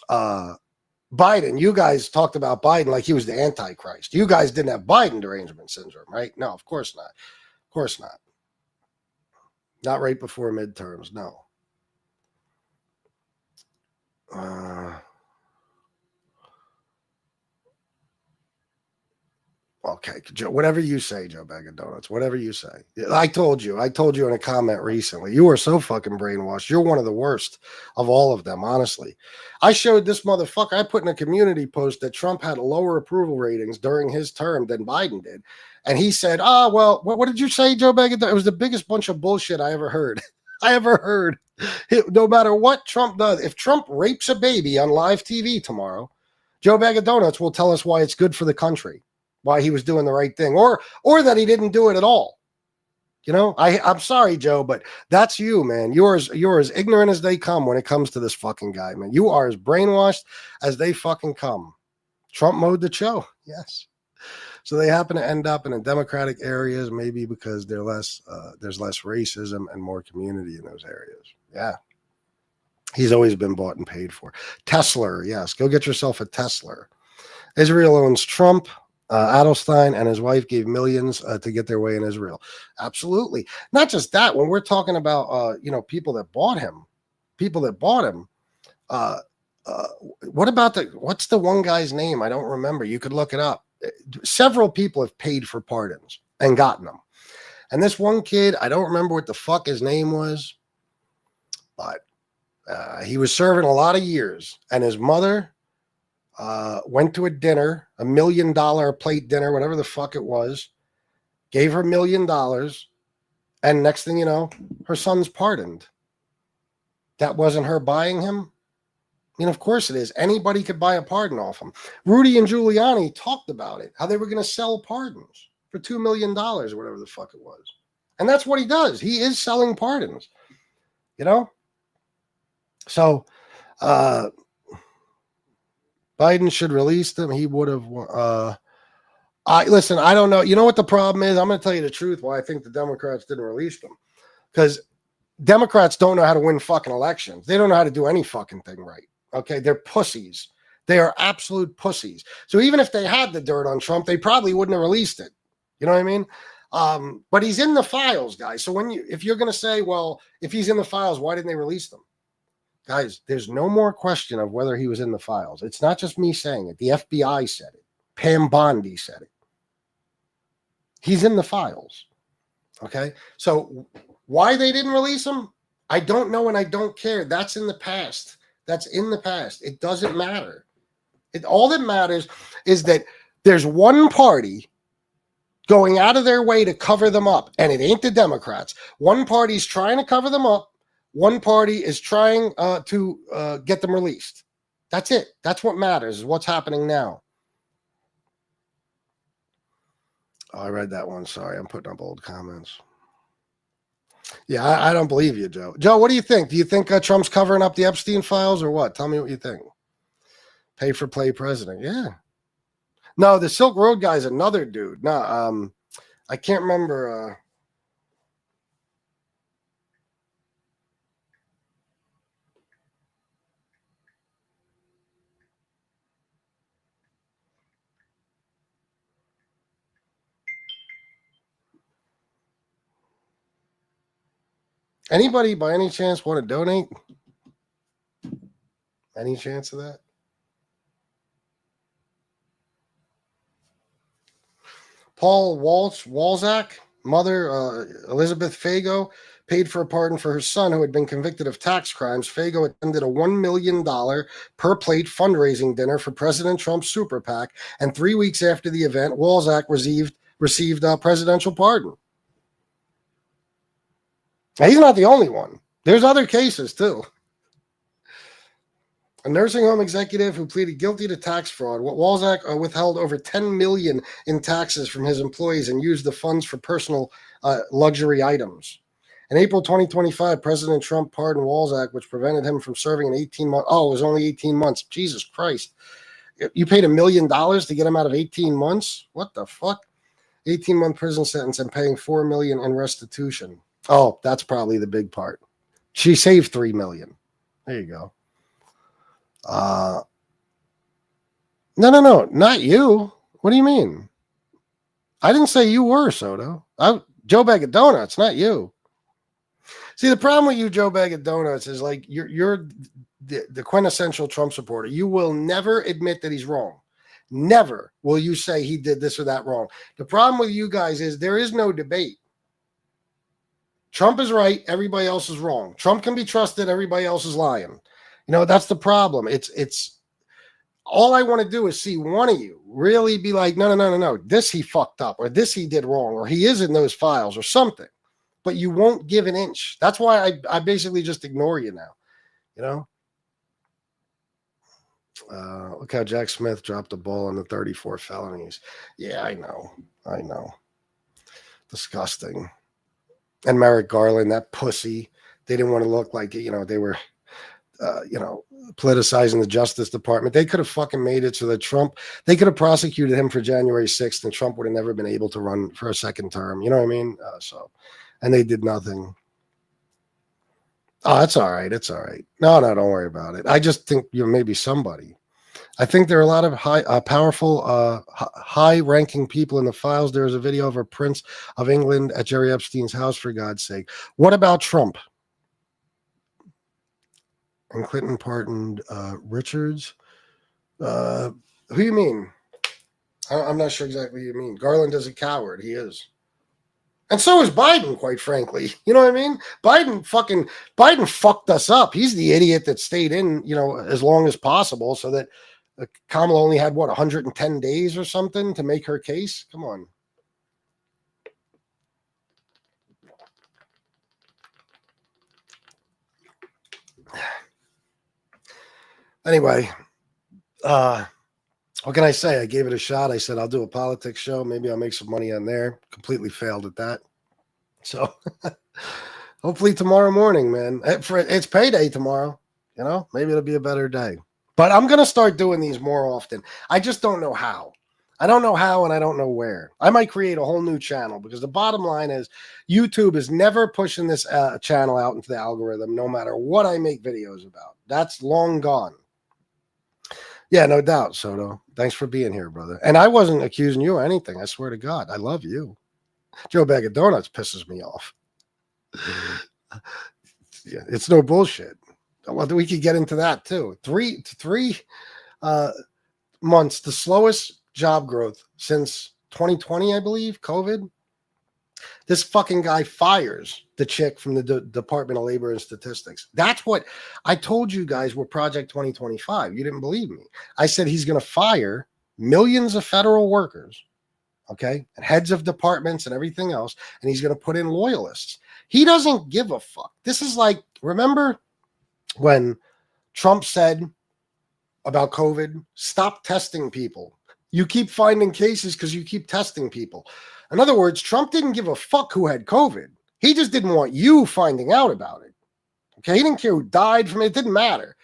Biden, you guys talked about Biden like he was the Antichrist. You guys didn't have Biden derangement syndrome, right? No, of course not. Of course not. Not right before midterms, no. Okay, Joe, whatever you say, Joe Bag of Donuts, whatever you say. I told you in a comment recently, you are so fucking brainwashed. You're one of the worst of all of them, honestly. I showed this motherfucker, I put in a community post that Trump had lower approval ratings during his term than Biden did. And he said, well, what did you say, Joe Bag of Donuts? It was the biggest bunch of bullshit I ever heard. No matter what Trump does, if Trump rapes a baby on live TV tomorrow, Joe Bag of Donuts will tell us why it's good for the country. Why he was doing the right thing, or that he didn't do it at all. I'm sorry, Joe, but that's you, man. You're as ignorant as they come when it comes to this fucking guy, man. You are as brainwashed as they fucking come. Trump mode the show, yes. So they happen to end up in the Democratic areas, maybe because there's less racism and more community in those areas. Yeah. He's always been bought and paid for. Tesla, yes. Go get yourself a Tesla. Israel owns Trump. Adelstein and his wife gave millions to get their way in Israel. Absolutely. Not just that. When we're talking about, people that bought him, what about what's the one guy's name? I don't remember. You could look it up. Several people have paid for pardons and gotten them. And this one kid, I don't remember what the fuck his name was, but he was serving a lot of years. And his mother went to a dinner, $1 million plate dinner, whatever the fuck it was, gave her $1 million. And next thing you know, her son's pardoned. That wasn't her buying him. I mean, of course it is. Anybody could buy a pardon off him. Rudy and Giuliani talked about it, how they were going to sell pardons for $2 million or whatever the fuck it was. And that's what he does. He is selling pardons, So, Biden should release them. He would have. Listen, I don't know. You know what the problem is? I'm going to tell you the truth why I think the Democrats didn't release them. Because Democrats don't know how to win fucking elections. They don't know how to do any fucking thing right. Okay? They're pussies. They are absolute pussies. So even if they had the dirt on Trump, they probably wouldn't have released it. You know what I mean? But he's in the files, guys. So if you're going to say, well, if he's in the files, why didn't they release them? Guys, there's no more question of whether he was in the files. It's not just me saying it. The FBI said it. Pam Bondi said it. He's in the files. Okay? So why they didn't release him, I don't know and I don't care. That's in the past. That's in the past. It doesn't matter. All that matters is that there's one party going out of their way to cover them up, and it ain't the Democrats. One party's trying to cover them up. One party is trying to get them released. That's it. That's what matters, is what's happening now. Oh, I read that one. Sorry, I'm putting up old comments. Yeah, I don't believe you, Joe. Joe, what do you think? Do you think Trump's covering up the Epstein files or what? Tell me what you think. Pay for play president. Yeah. No, the Silk Road guy's another dude. No, I can't remember. Anybody by any chance want to donate? Any chance of that? Paul Walzak, mother Elizabeth Fago, paid for a pardon for her son who had been convicted of tax crimes. Fago attended a $1 million per plate fundraising dinner for President Trump's super PAC, and 3 weeks after the event, Walzak received a presidential pardon. Now, he's not the only one. There's other cases too. A nursing home executive who pleaded guilty to tax fraud. Walzak withheld over $10 million in taxes from his employees and used the funds for personal luxury items. In April 2025, President Trump pardoned Walzak, which prevented him from serving an 18-month. Oh, it was only 18 months. Jesus Christ. You paid $1 million to get him out of 18 months? What the fuck? 18-month prison sentence and paying $4 million in restitution. Oh, that's probably the big part. She saved $3 million. There you go. No, not you. What do you mean? I didn't say you were, Soto. Joe Bag of Donuts, not you. See, the problem with you, Joe Bag of Donuts, is like you're the quintessential Trump supporter. You will never admit that he's wrong. Never will you say he did this or that wrong. The problem with you guys is there is no debate. Trump is right. Everybody else is wrong. Trump can be trusted. Everybody else is lying. You know, that's the problem. It's all I want to do is see one of you really be like, no. This he fucked up, or this he did wrong, or he is in those files or something. But you won't give an inch. That's why I basically just ignore you now. You know? Look how Jack Smith dropped the ball on the 34 felonies. Yeah, I know. Disgusting. And Merrick Garland, that pussy. They didn't want to look like, they were, politicizing the Justice Department. They could have fucking made it so that they could have prosecuted him for January 6th and Trump would have never been able to run for a second term. You know what I mean? And they did nothing. Oh, that's all right. It's all right. No, don't worry about it. I just think maybe somebody. I think there are a lot of powerful, high-ranking people in the files. There is a video of a Prince of England at Jerry Epstein's house, for God's sake. What about Trump? And Clinton pardoned Richards. Who you mean? I'm not sure exactly who you mean. Garland is a coward. He is. And so is Biden, quite frankly. You know what I mean? Biden fucked us up. He's the idiot that stayed in, as long as possible so that Kamala only had, 110 days or something to make her case? Come on. Anyway, what can I say? I gave it a shot. I said, I'll do a politics show. Maybe I'll make some money on there. Completely failed at that. So hopefully tomorrow morning, man. It's payday tomorrow. Maybe it'll be a better day. But I'm going to start doing these more often. I just don't know how. I don't know how and I don't know where. I might create a whole new channel because the bottom line is YouTube is never pushing this channel out into the algorithm no matter what I make videos about. That's long gone. Yeah, no doubt, Soto. Thanks for being here, brother. And I wasn't accusing you of anything. I swear to God. I love you. Joe Bag of Donuts pisses me off. Yeah, it's no bullshit. Well, we could get into that too. Three months, the slowest job growth since 2020, I believe, COVID. This fucking guy fires the chick from the Department of Labor and Statistics. That's what I told you guys were Project 2025. You didn't believe me. I said he's going to fire millions of federal workers, okay, and heads of departments and everything else, and he's going to put in loyalists. He doesn't give a fuck. This is like, remember when Trump said about COVID, stop testing people. You keep finding cases because you keep testing people. In other words, Trump didn't give a fuck who had COVID. He just didn't want you finding out about it. Okay, he didn't care who died from it. It didn't matter.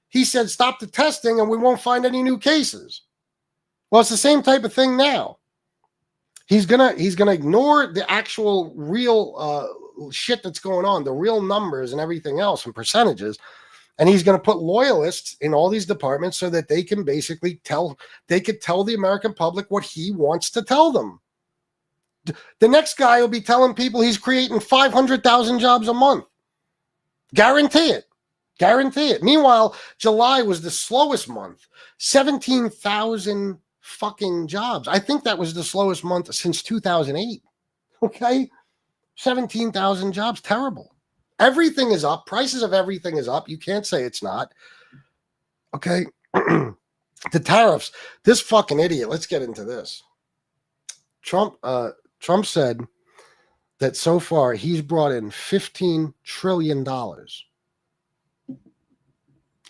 He said, stop the testing and we won't find any new cases. Well, it's the same type of thing now. He's gonna ignore the actual real shit that's going on, the real numbers and everything else and percentages. And he's going to put loyalists in all these departments so that they can basically tell the American public what he wants to tell them. The next guy will be telling people he's creating 500,000 jobs a month. Guarantee it. Guarantee it. Meanwhile, July was the slowest month. 17,000 fucking jobs. I think that was the slowest month since 2008. Okay? 17,000 jobs. Terrible. Everything is up. Prices of everything is up. You can't say it's not. Okay. The tariffs. This fucking idiot. Let's get into this. Trump said that so far he's brought in $15 trillion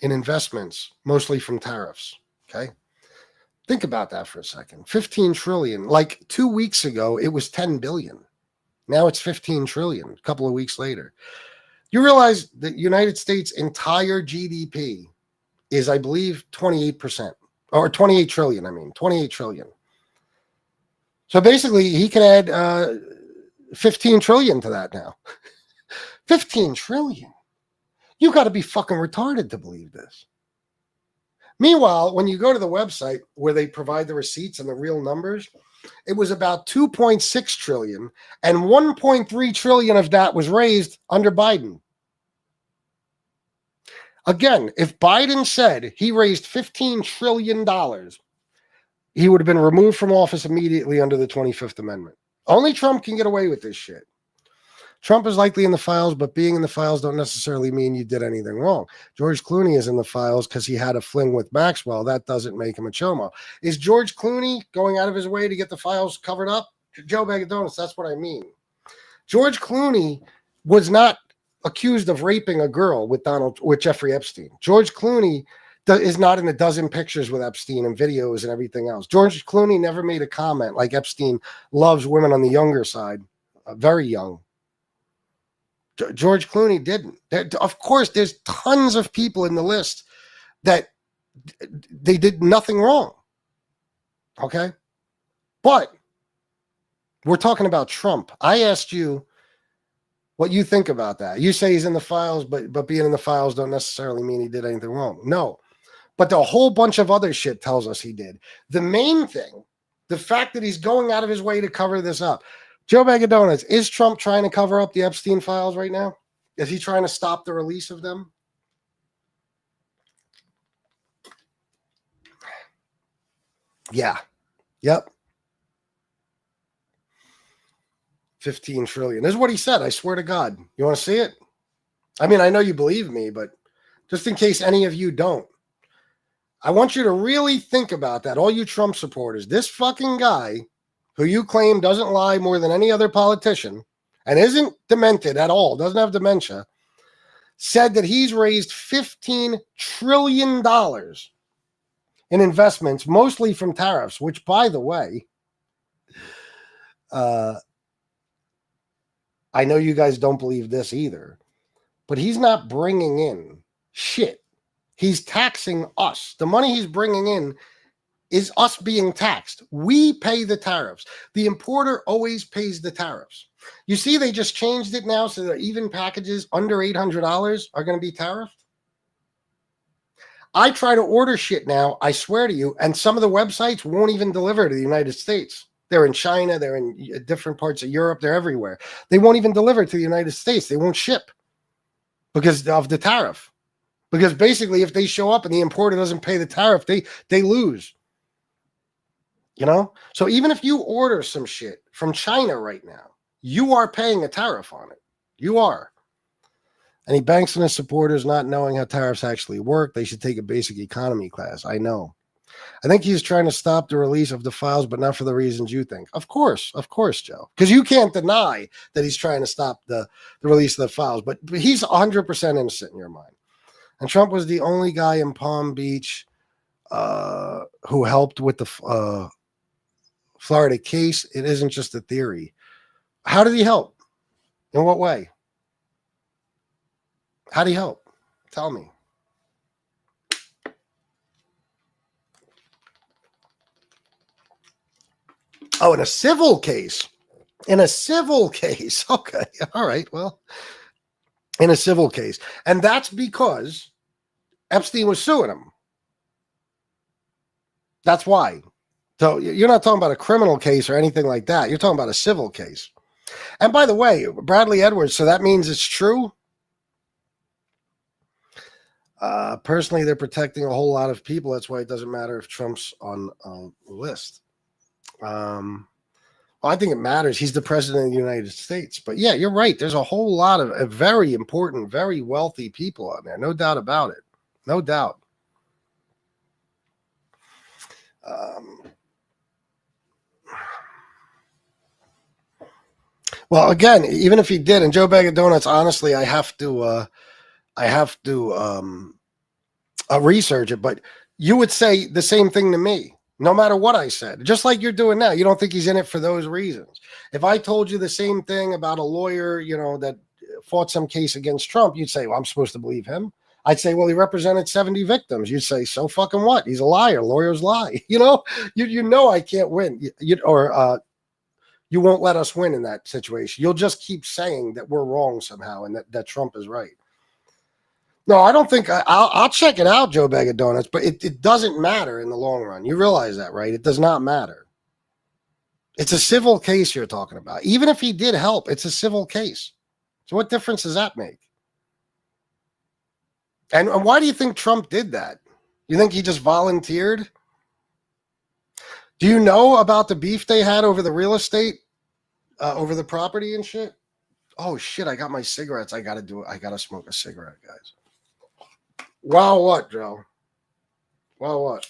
in investments, mostly from tariffs. Okay. Think about that for a second. 15 trillion. Like 2 weeks ago, it was 10 billion. Now it's 15 trillion a couple of weeks later. You realize the United States' entire GDP is, I believe, 28%. Or 28 trillion, 28 trillion. So basically, he can add 15 trillion to that now. 15 trillion. You got to be fucking retarded to believe this. Meanwhile, when you go to the website where they provide the receipts and the real numbers, it was about 2.6 trillion, and 1.3 trillion of that was raised under Biden. Again, if Biden said he raised $15 trillion, he would have been removed from office immediately under the 25th Amendment. Only Trump can get away with this shit. Trump is likely in the files, but being in the files don't necessarily mean you did anything wrong. George Clooney is in the files because he had a fling with Maxwell. That doesn't make him a chomo. Is George Clooney going out of his way to get the files covered up? Joe Bag of Donuts, that's what I mean. George Clooney was not accused of raping a girl with Jeffrey Epstein. George Clooney is not in a dozen pictures with Epstein and videos and everything else. George Clooney never made a comment like Epstein loves women on the younger side, very young. George Clooney didn't. Of course, there's tons of people in the list that they did nothing wrong. Okay? But we're talking about Trump. I asked you what you think about that. You say he's in the files, but being in the files don't necessarily mean he did anything wrong. No. But the whole bunch of other shit tells us he did. The main thing, the fact that he's going out of his way to cover this up. Joe Bag of Donuts, is Trump trying to cover up the Epstein files right now? Is he trying to stop the release of them? Yeah. Yep. 15 trillion. This is what he said. I swear to God. You want to see it? I mean, I know you believe me, but just in case any of you don't, I want you to really think about that. All you Trump supporters, this fucking guy who you claim doesn't lie more than any other politician and isn't demented at all, doesn't have dementia, said that he's raised $15 trillion in investments, mostly from tariffs, which, by the way, I know you guys don't believe this either, but he's not bringing in shit. He's taxing us. The money he's bringing in is us being taxed. We pay the tariffs. The importer always pays the tariffs. You see, they just changed it now so that even packages under $800 are going to be tariffed. I try to order shit now, I swear to you, and some of the websites won't even deliver to the United States. They're in China, they're in different parts of Europe, they're everywhere. They won't even deliver to the United States. They won't ship because of the tariff. Because basically, if they show up and the importer doesn't pay the tariff, they lose. You know? So even if you order some shit from China right now, you are paying a tariff on it. You are. And he banks on his supporters not knowing how tariffs actually work. They should take a basic economy class. I know. I think he's trying to stop the release of the files, but not for the reasons you think. Of course, Joe. Because you can't deny that he's trying to stop the release of the files. But he's 100% innocent in your mind. And Trump was the only guy in Palm Beach who helped with the Florida case. It isn't just a theory. How did he help? In what way? How did he help? Tell me. Oh, in a civil case. In a civil case. Okay. All right. Well, in a civil case. And that's because Epstein was suing him. That's why. So you're not talking about a criminal case or anything like that. You're talking about a civil case. And by the way, Bradley Edwards, so that means it's true? Personally, they're protecting a whole lot of people. That's why it doesn't matter if Trump's on a list. I think it matters. He's the president of the United States. But yeah, you're right. There's a whole lot of very important, very wealthy people on there. No doubt about it. No doubt. Well, again, even if he did, and Joe Bag of Donuts, honestly, I have to research it. But you would say the same thing to me, no matter what I said, just like you're doing now. You don't think he's in it for those reasons. If I told you the same thing about a lawyer, that fought some case against Trump, you'd say, well, I'm supposed to believe him. I'd say, well, he represented 70 victims. You'd say, so fucking what? He's a liar. Lawyers lie. You know I can't win. You won't let us win in that situation. You'll just keep saying that we're wrong somehow and that Trump is right. No, I don't think I'll check it out, Joe Bag of Donuts, but it doesn't matter in the long run. You realize that, right? It does not matter. It's a civil case you're talking about. Even if he did help, it's a civil case. So what difference does that make? And why do you think Trump did that? You think he just volunteered? Do you know about the beef they had over the real estate, over the property and shit? Oh, shit, I got my cigarettes. I got to do it. I got to smoke a cigarette, guys. Wow, what, Joe? Wow, what?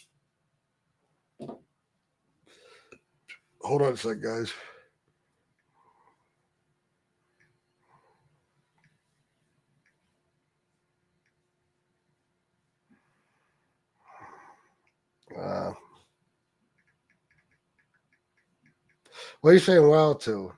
Hold on a sec, guys. What are you saying wow to?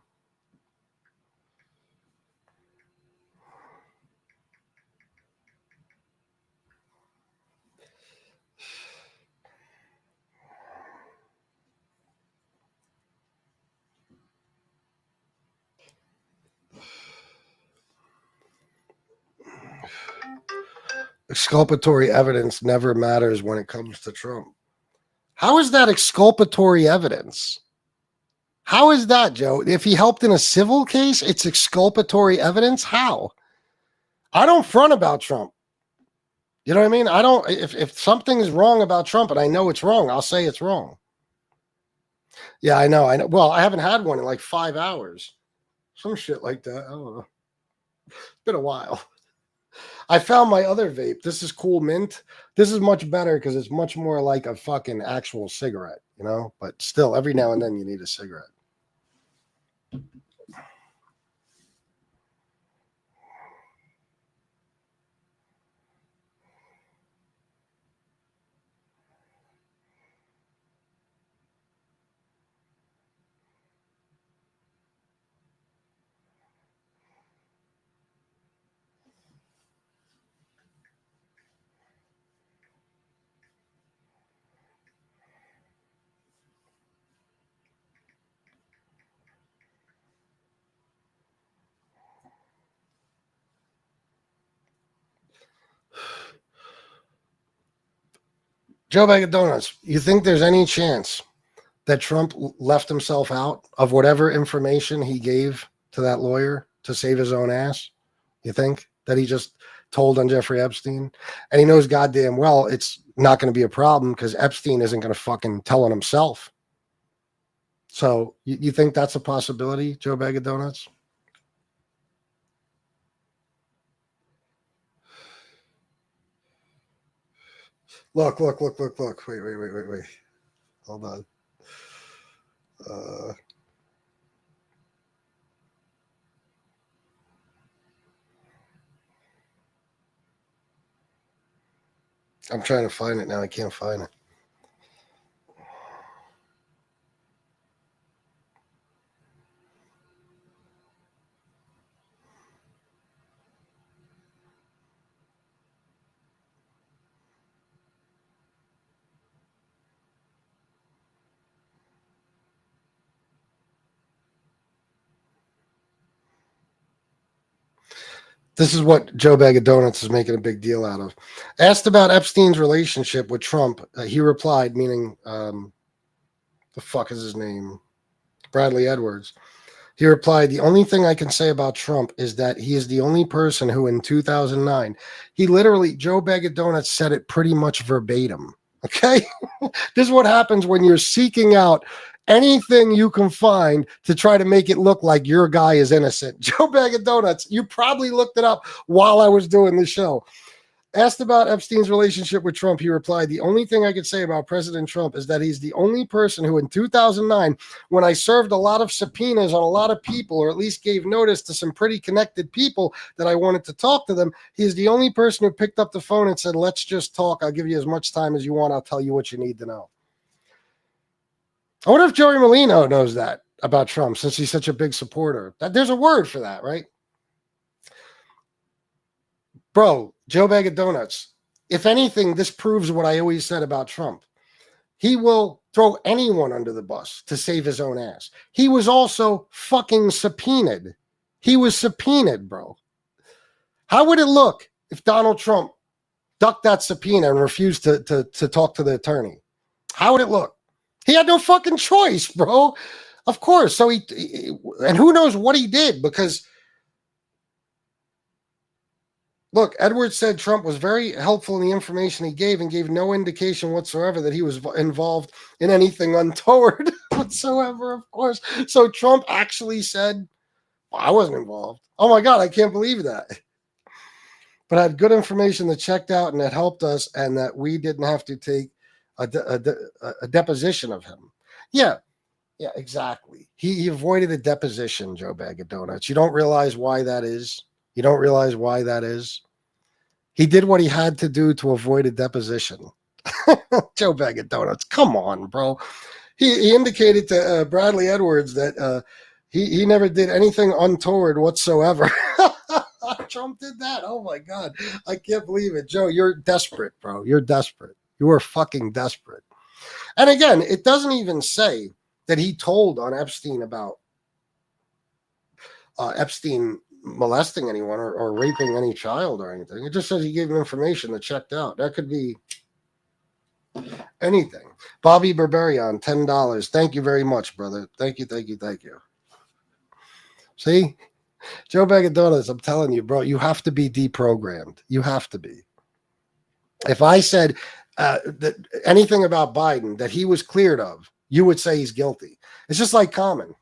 Exculpatory evidence never matters when it comes to Trump. How is that exculpatory evidence? How is that, Joe? If he helped in a civil case, it's exculpatory evidence? How? I don't front about Trump. You know what I mean? I don't, if something is wrong about Trump and I know it's wrong, I'll say it's wrong. Yeah, I know. Well, I haven't had one in like 5 hours. Some shit like that. I don't know. It's been a while. I found my other vape. This is Cool Mint. This is much better because it's much more like a fucking actual cigarette, But still, every now and then you need a cigarette. Joe Bag of Donuts, you think there's any chance that Trump left himself out of whatever information he gave to that lawyer to save his own ass? You think that he just told on Jeffrey Epstein? And he knows goddamn well it's not going to be a problem because Epstein isn't going to fucking tell on himself. So you think that's a possibility, Joe Bag of Donuts? Look. Wait. Hold on. I'm trying to find it now. I can't find it. This is what Joe Bag of Donuts is making a big deal out of. Asked about Epstein's relationship with Trump, he replied, meaning, the fuck is his name? Bradley Edwards. He replied, the only thing I can say about Trump is that he is the only person who in 2009, he literally, Joe Bag of Donuts said it pretty much verbatim. Okay? This is what happens when you're seeking out anything you can find to try to make it look like your guy is innocent. Joe Bag of Donuts, you probably looked it up while I was doing the show. Asked about Epstein's relationship with Trump, he replied, "The only thing I could say about President Trump is that he's the only person who in 2009, when I served a lot of subpoenas on a lot of people, or at least gave notice to some pretty connected people that I wanted to talk to them, he is the only person who picked up the phone and said, 'Let's just talk. I'll give you as much time as you want. I'll tell you what you need to know.'" I wonder if Joey Molino knows that about Trump, since he's such a big supporter. There's a word for that, right? Bro, Joe Bag of Donuts, if anything, this proves what I always said about Trump. He will throw anyone under the bus to save his own ass. He was also fucking subpoenaed. He was subpoenaed, bro. How would it look if Donald Trump ducked that subpoena and refused to talk to the attorney? How would it look? He had no fucking choice, bro. Of course. So and who knows what he did, because look, Edwards said Trump was very helpful in the information he gave and gave no indication whatsoever that he was involved in anything untoward whatsoever, of course. So Trump actually said, well, I wasn't involved. Oh my God, I can't believe that. But had good information that checked out and that helped us, and that we didn't have to take a deposition of him. Yeah, exactly. He avoided a deposition, Joe Bag of Donuts. You don't realize why that is? You don't realize why that is? He did what he had to do to avoid a deposition. Joe Bag of Donuts, come on, bro. He indicated to Bradley Edwards that he never did anything untoward whatsoever. Trump did that. Oh my God. I can't believe it. Joe, you're desperate, bro. You're desperate. You are fucking desperate. And again, it doesn't even say that he told on Epstein about Epstein molesting anyone or raping any child or anything. It just says he gave him information that checked out. That could be anything. Bobby Berberian, $10. Thank you very much, brother. Thank you. See? Joe Bag of Donuts, I'm telling you, bro, you have to be deprogrammed. You have to be. If I said that anything about Biden that he was cleared of, you would say he's guilty. It's just like Common.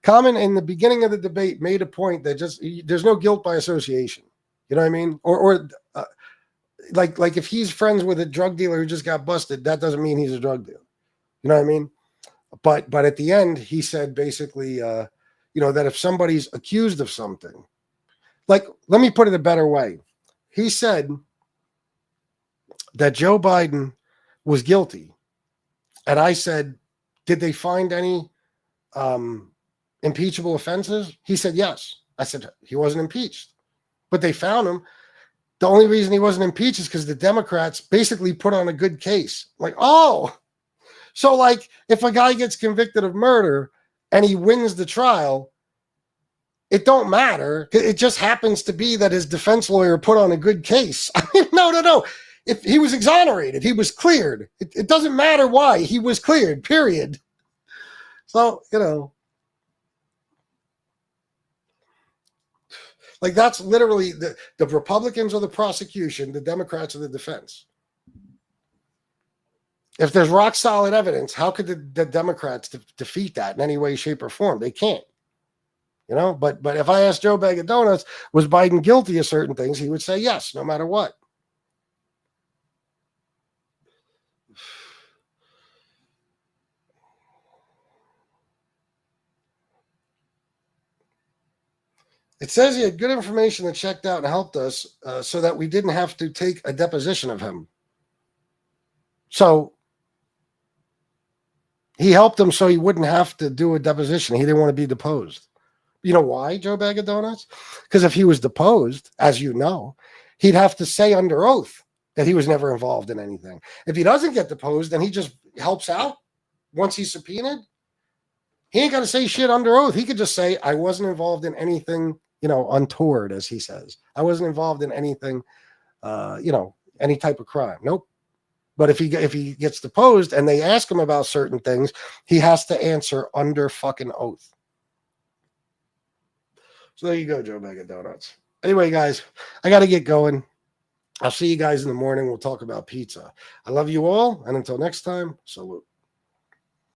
Common in the beginning of the debate made a point that just there's no guilt by association. You know what I mean? Or like if he's friends with a drug dealer who just got busted, that doesn't mean he's a drug dealer. You know what I mean? But at the end, he said basically, that if somebody's accused of something, like, let me put it a better way. He said that Joe Biden was guilty. And I said, did they find any impeachable offenses? He said, yes. I said, he wasn't impeached, but they found him. The only reason he wasn't impeached is because the Democrats basically put on a good case. Like, oh, so like if a guy gets convicted of murder and he wins the trial, it don't matter. It just happens to be that his defense lawyer put on a good case. I mean, no. If he was exonerated, he was cleared. It doesn't matter why. He was cleared, period. So, like that's literally the Republicans are the prosecution, the Democrats are the defense. If there's rock solid evidence, how could the Democrats defeat that in any way, shape, or form? They can't. But if I asked Joe Bag of Donuts, was Biden guilty of certain things, he would say yes, no matter what. It says he had good information that checked out and helped us so that we didn't have to take a deposition of him. So he helped him so he wouldn't have to do a deposition. He didn't want to be deposed. You know why, Joe Bag of Donuts? Because if he was deposed, as you know, he'd have to say under oath that he was never involved in anything. If he doesn't get deposed, then he just helps out once he's subpoenaed. He ain't got to say shit under oath. He could just say, I wasn't involved in anything, untoward, as he says. I wasn't involved in anything, any type of crime. Nope. But if he gets deposed and they ask him about certain things, he has to answer under fucking oath. So there you go, Joe Bag of Donuts. Anyway, guys, I got to get going. I'll see you guys in the morning. We'll talk about pizza. I love you all. And until next time, salute.